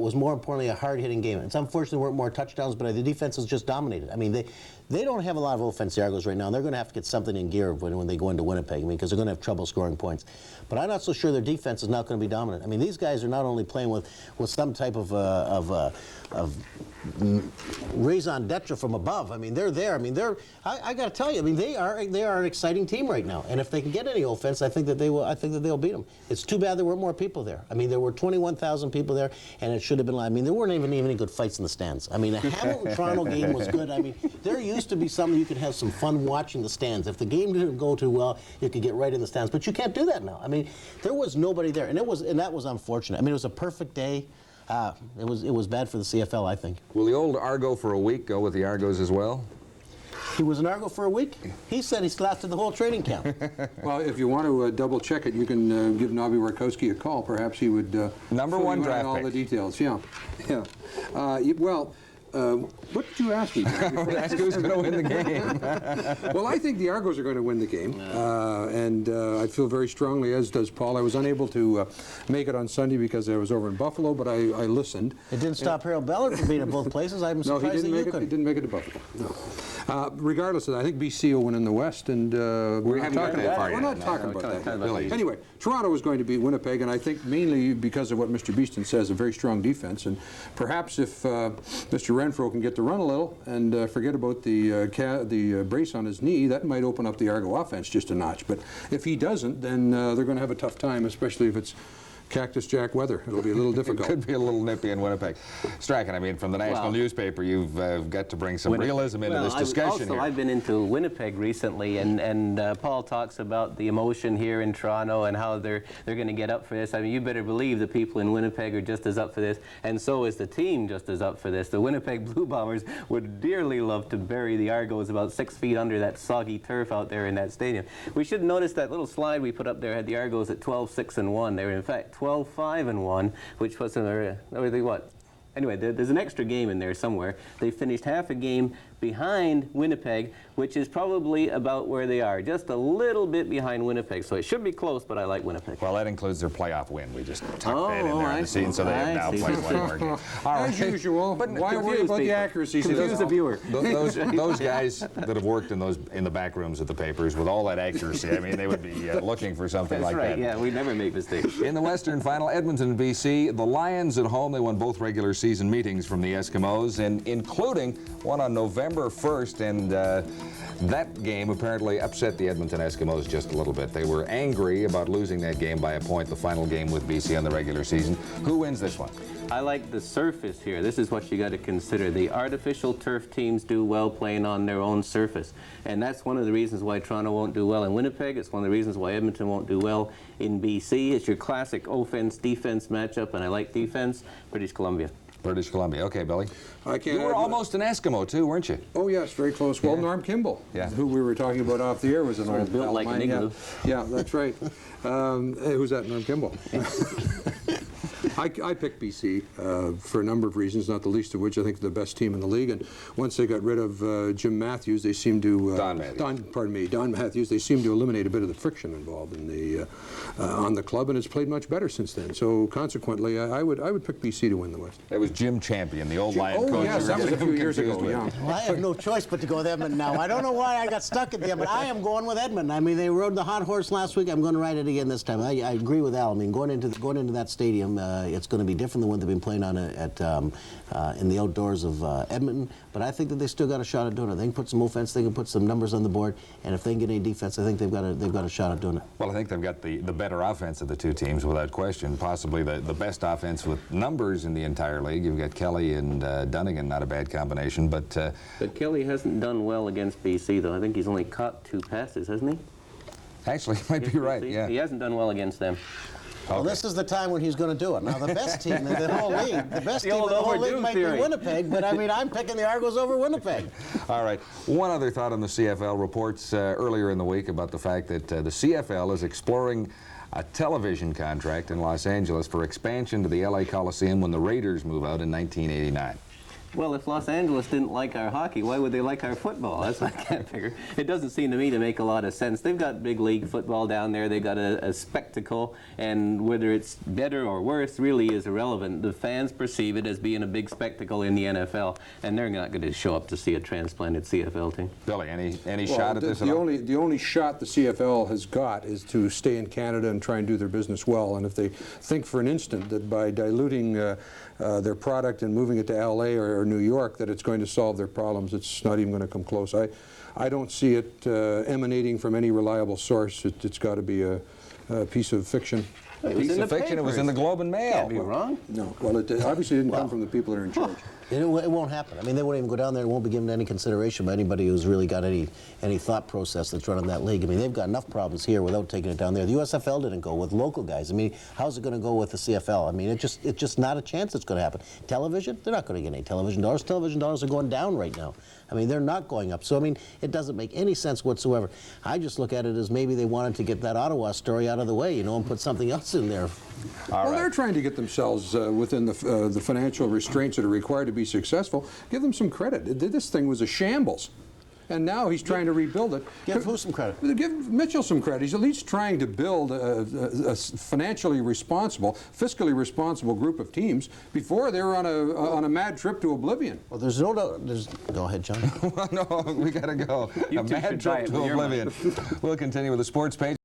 was more importantly a hard-hitting game. It's unfortunate there weren't more touchdowns, but the defense was just dominated. I mean, they don't have a lot of offense, the Argos, right now. They're going to have to get something in gear when they go into Winnipeg, because they're going to have trouble scoring points. But I'm not so sure their defense is not going to be dominant. I mean, these guys are not only playing with some type of raison d'etre from above. I mean, they're there. I mean, I got to tell you, I mean, they are an exciting team right now. And if they can get any offense, I think that they'll beat them. It's too bad there weren't more people there. I mean, there were 21,000 people there, and it should have been. I mean, there weren't even any good fights in the stands. I mean, the Hamilton-Toronto game was good. I mean, there used to be something you could have some fun watching the stands. If the game didn't go too well, you could get right in the stands. But you can't do that now. I mean, there was nobody there, and that was unfortunate. I mean, it was a perfect day. It was bad for the CFL, I think. Will the old Argo for a week go with the Argos as well? He was an Argo for a week? He said he's lasted the whole training camp. Well, if you want to double check it, you can give Nobby Warkowski a call. Perhaps he would number one draft all pick. the details. Yeah. Well, what did you ask me? I asked who's going to win the game. Well, I think the Argos are going to win the game, and I feel very strongly, as does Paul. I was unable to make it on Sunday because I was over in Buffalo, but I listened. It didn't stop Harold Bellard from being at both places. I'm surprised that you couldn't. He didn't make it to Buffalo. No. Regardless of that, I think BC will win in the West, and we're not talking about that. Really. Anyway, Toronto is going to beat Winnipeg, and I think mainly because of what Mr. Beeston says, a very strong defense, and perhaps if Mr. Renfro can get to run a little and forget about the brace on his knee, that might open up the Argo offense just a notch. But if he doesn't, then they're going to have a tough time, especially if it's Cactus Jack weather. It'll be a little difficult. It could be a little nippy in Winnipeg. Strachan, I mean, from the national newspaper, you've got to bring some realism into this discussion here. I've been into Winnipeg recently, and Paul talks about the emotion here in Toronto and how they're going to get up for this. I mean, you better believe the people in Winnipeg are just as up for this, and so is the team just as up for this. The Winnipeg Blue Bombers would dearly love to bury the Argos about 6 feet under that soggy turf out there in that stadium. We should notice that little slide we put up there had the Argos at 12-6-1. They were, in fact, 12-5-1, which was what? Anyway, there's an extra game in there somewhere. They finished half a game behind Winnipeg, which is probably about where they are, just a little bit behind Winnipeg. So it should be close, but I like Winnipeg. Well, that includes their playoff win. We just tucked that in there in the scene, so they have now played one more game. As usual, but why worry about the accuracy? Confuse the viewer. Those guys that have worked in the back rooms at the papers with all that accuracy, I mean, they would be looking for something like that. Yeah, we never make mistakes. In the Western Final, Edmonton and BC, the Lions at home, they won both regular season meetings from the Eskimos, and including one on November 1st, and that game apparently upset the Edmonton Eskimos just a little bit. They were angry about losing that game by a point, the final game with BC on the regular season. Who wins this one? I like the surface here. This is what you got to consider. The artificial turf teams do well playing on their own surface, and that's one of the reasons why Toronto won't do well in Winnipeg. It's one of the reasons why Edmonton won't do well in BC. It's your classic offense-defense matchup, and I like defense. British Columbia. British Columbia. Okay, Billy. You were almost an Eskimo, too, weren't you? Oh, yes, very close. Well, Norm Kimball, who we were talking about off the air, was an old built like an igloo. Yeah, that's right. Hey, who's that, Norm Kimball? I picked BC for a number of reasons, not the least of which I think they're the best team in the league. And once they got rid of Jim Matthews, they seemed to Don Matthews. They seemed to eliminate a bit of the friction involved in the on the club, and it's played much better since then. So consequently, I would pick BC to win the West. That was Jim Champion, the old Lion coach. Oh yes, that was a few years ago. Yeah. Well, I have no choice but to go with Edmonton now. I don't know why I got stuck at the end, but I am going with Edmonton. I mean, they rode the hot horse last week. I'm going to ride it again this time. I agree with Al. I mean, going into that stadium, it's going to be different than what they've been playing on in the outdoors of Edmonton. But I think that they still got a shot at doing it. They can put some offense, they can put some numbers on the board, and if they can get any defense, I think they've got a shot at doing it. Well, I think they've got the better offense of the two teams without question. Possibly the best offense with numbers in the entire league. You've got Kelly and Dunnigan, not a bad combination, but Kelly hasn't done well against BC though. I think he's only caught 2 passes, hasn't he? Actually, you might be right. Yeah, he hasn't done well against them. Well, this is the time when he's going to do it. Now, the best team in the whole league, might be Winnipeg, but I mean, I'm picking the Argos over Winnipeg. All right. One other thought on the CFL. Reports earlier in the week about the fact that the CFL is exploring a television contract in Los Angeles for expansion to the LA Coliseum when the Raiders move out in 1989. Well, if Los Angeles didn't like our hockey, why would they like our football? That's what I can't figure. It doesn't seem to me to make a lot of sense. They've got big league football down there. They've got a spectacle, and whether it's better or worse really is irrelevant. The fans perceive it as being a big spectacle in the NFL, and they're not going to show up to see a transplanted CFL team. Billy, any Well, shot at this at the all? only shot the CFL has got is to stay in Canada and try and do their business well. And if they think for an instant that by diluting their product and moving it to LA or New York that it's going to solve their problems, it's not even going to come close. I don't see it emanating from any reliable source. It's got to be a piece of fiction. Piece of fiction. It was in the Globe and Mail. Can't be wrong. No, well, it obviously didn't come from the people that are in charge. It won't happen. I mean, they won't even go down there. It won't be given any consideration by anybody who's really got any thought process that's running that league. I mean, they've got enough problems here without taking it down there. The USFL didn't go with local guys. I mean, how's it going to go with the CFL? I mean, it's just not a chance it's going to happen. Television, they're not going to get any television dollars. Television dollars are going down right now. I mean, they're not going up. So, I mean, it doesn't make any sense whatsoever. I just look at it as maybe they wanted to get that Ottawa story out of the way, you know, and put something else in there. Well, they're trying to get themselves within the financial restraints that are required to be successful. Give them some credit. This thing was a shambles. And now he's trying to rebuild it. Give who some credit? Give Mitchell some credit. He's at least trying to build a financially responsible, fiscally responsible group of teams. Before they were on a mad trip to oblivion. Well, there's no doubt. Go ahead, John. No, we got to go. You A two mad should try trip it to with your oblivion. We'll continue with the sports page.